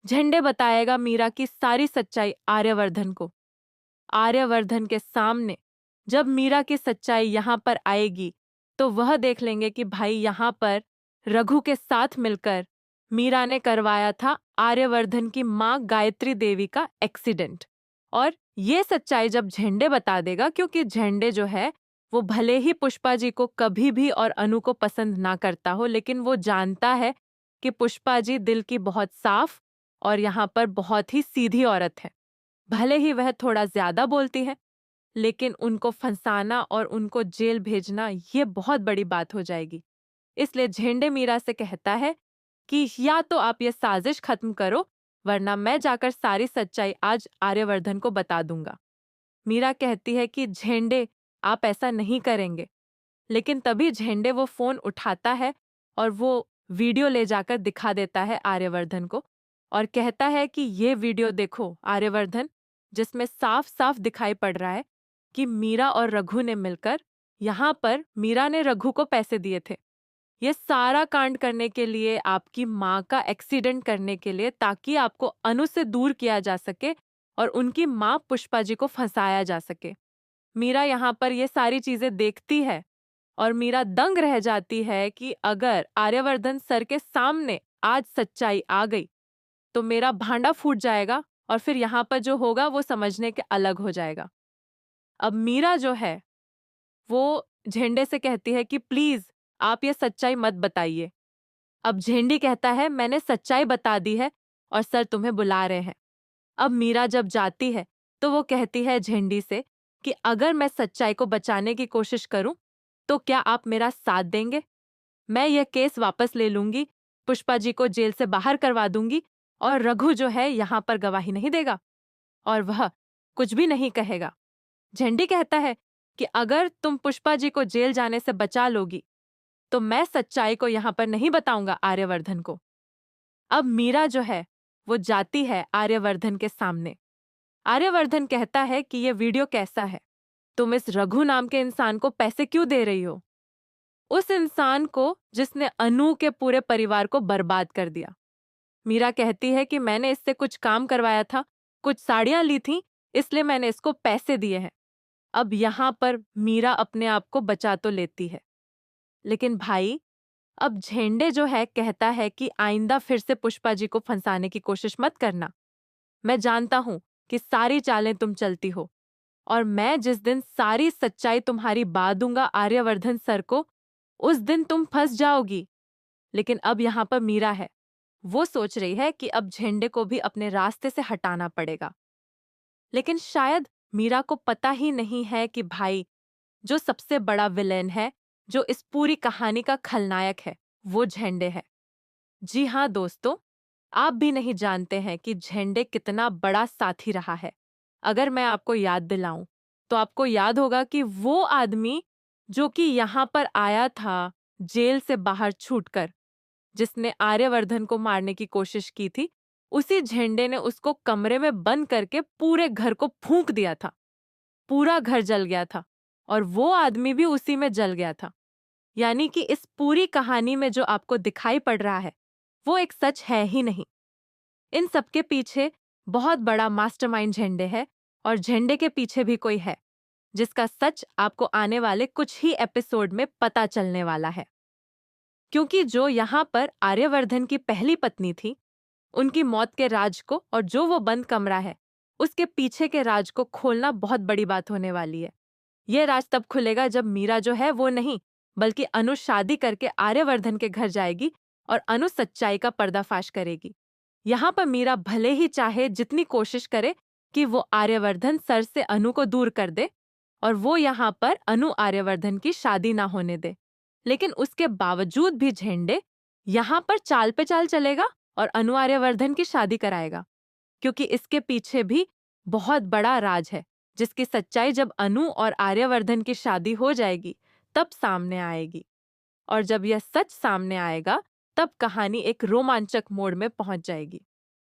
झंडे बताएगा मीरा की सारी सच्चाई आर्यवर्धन को। आर्यवर्धन के सामने जब मीरा की सच्चाई यहाँ पर आएगी तो वह देख लेंगे कि भाई यहाँ पर रघु के साथ मिलकर मीरा ने करवाया था आर्यवर्धन की माँ गायत्री देवी का एक्सीडेंट। और ये सच्चाई जब झंडे बता देगा, क्योंकि झंडे जो है वो भले ही पुष्पा जी को कभी भी और अनु को पसंद ना करता हो, लेकिन वो जानता है कि पुष्पा जी दिल की बहुत साफ और यहाँ पर बहुत ही सीधी औरत है। भले ही वह थोड़ा ज्यादा बोलती है, लेकिन उनको फंसाना और उनको जेल भेजना ये बहुत बड़ी बात हो जाएगी। इसलिए झेंडे मीरा से कहता है कि या तो आप ये साजिश खत्म करो, वरना मैं जाकर सारी सच्चाई आज आर्यवर्धन को बता दूंगा। मीरा कहती है कि झेंडे, आप ऐसा नहीं करेंगे। लेकिन तभी झेंडे वो फोन उठाता है और वो वीडियो ले जाकर दिखा देता है आर्यवर्धन को और कहता है कि ये वीडियो देखो आर्यवर्धन, जिसमें साफ साफ दिखाई पड़ रहा है कि मीरा और रघु ने मिलकर यहाँ पर मीरा ने रघु को पैसे दिए थे ये सारा कांड करने के लिए, आपकी माँ का एक्सीडेंट करने के लिए, ताकि आपको अनु से दूर किया जा सके और उनकी माँ पुष्पा जी को फंसाया जा सके। मीरा यहाँ पर ये सारी चीजें देखती है और मीरा दंग रह जाती है कि अगर आर्यवर्धन सर के सामने आज सच्चाई आ गई तो मेरा भांडा फूट जाएगा और फिर यहाँ पर जो होगा वो समझने के अलग हो जाएगा। अब मीरा जो है वो झेंडे से कहती है कि प्लीज आप ये सच्चाई मत बताइए। अब झेंडी कहता है मैंने सच्चाई बता दी है और सर तुम्हें बुला रहे हैं। अब मीरा जब जाती है तो वो कहती है झेंडी से कि अगर मैं सच्चाई को बचाने की कोशिश करूं तो क्या आप मेरा साथ देंगे? मैं यह केस वापस ले लूंगी, पुष्पा जी को जेल से बाहर करवा दूंगी और रघु जो है यहाँ पर गवाही नहीं देगा और वह कुछ भी नहीं कहेगा। झंडी कहता है कि अगर तुम पुष्पा जी को जेल जाने से बचा लोगी तो मैं सच्चाई को यहाँ पर नहीं बताऊंगा आर्यवर्धन को। अब मीरा जो है वो जाती है आर्यवर्धन के सामने। आर्यवर्धन कहता है कि ये वीडियो कैसा है, तुम इस रघु नाम के इंसान को पैसे क्यों दे रही हो? उस इंसान को जिसने अनु के पूरे परिवार को बर्बाद कर दिया। मीरा कहती है कि मैंने इससे कुछ काम करवाया था, कुछ साड़ियां ली थी, इसलिए मैंने इसको पैसे दिए हैं। अब यहाँ पर मीरा अपने आप को बचा तो लेती है, लेकिन भाई अब झेंडे जो है कहता है कि आइंदा फिर से पुष्पा जी को फंसाने की कोशिश मत करना। मैं जानता हूं कि सारी चालें तुम चलती हो और मैं जिस दिन सारी सच्चाई तुम्हारी बता दूंगा आर्यवर्धन सर को, उस दिन तुम फंस जाओगी। लेकिन अब यहाँ पर मीरा है, वो सोच रही है कि अब झेंडे को भी अपने रास्ते से हटाना पड़ेगा। लेकिन शायद मीरा को पता ही नहीं है कि भाई जो सबसे बड़ा विलेन है, जो इस पूरी कहानी का खलनायक है, वो झेंडे है। जी हाँ दोस्तों, आप भी नहीं जानते हैं कि झेंडे कितना बड़ा साथी रहा है। अगर मैं आपको याद दिलाऊं तो आपको याद होगा कि वो आदमी जो कि यहाँ पर आया था जेल से बाहर छूटकर, जिसने आर्यवर्धन को मारने की कोशिश की थी, उसी झेंडे ने उसको कमरे में बंद करके पूरे घर को फूंक दिया था। पूरा घर जल गया था और वो आदमी भी उसी में जल गया था। यानी कि इस पूरी कहानी में जो आपको दिखाई पड़ रहा है वो एक सच है ही नहीं। इन सबके पीछे बहुत बड़ा मास्टरमाइंड झेंडे है और झेंडे के पीछे भी कोई है जिसका सच आपको आने वाले कुछ ही एपिसोड में पता चलने वाला है। क्योंकि जो यहाँ पर आर्यवर्धन की पहली पत्नी थी, उनकी मौत के राज को और जो वो बंद कमरा है उसके पीछे के राज को खोलना बहुत बड़ी बात होने वाली है। यह राज तब खुलेगा जब मीरा जो है वो नहीं बल्कि अनु शादी करके आर्यवर्धन के घर जाएगी और अनु सच्चाई का पर्दाफाश करेगी। यहाँ पर मीरा भले ही चाहे जितनी कोशिश करे कि वो आर्यवर्धन सर से अनु को दूर कर दे और वो यहाँ पर अनु आर्यवर्धन की शादी ना होने दे, लेकिन उसके बावजूद भी झेंडे यहाँ पर चाल पे चाल चलेगा और अनु आर्यवर्धन की शादी कराएगा, क्योंकि इसके पीछे भी बहुत बड़ा राज है जिसकी सच्चाई जब अनु और आर्यवर्धन की शादी हो जाएगी तब सामने आएगी। और जब यह सच सामने आएगा तब कहानी एक रोमांचक मोड़ में पहुंच जाएगी।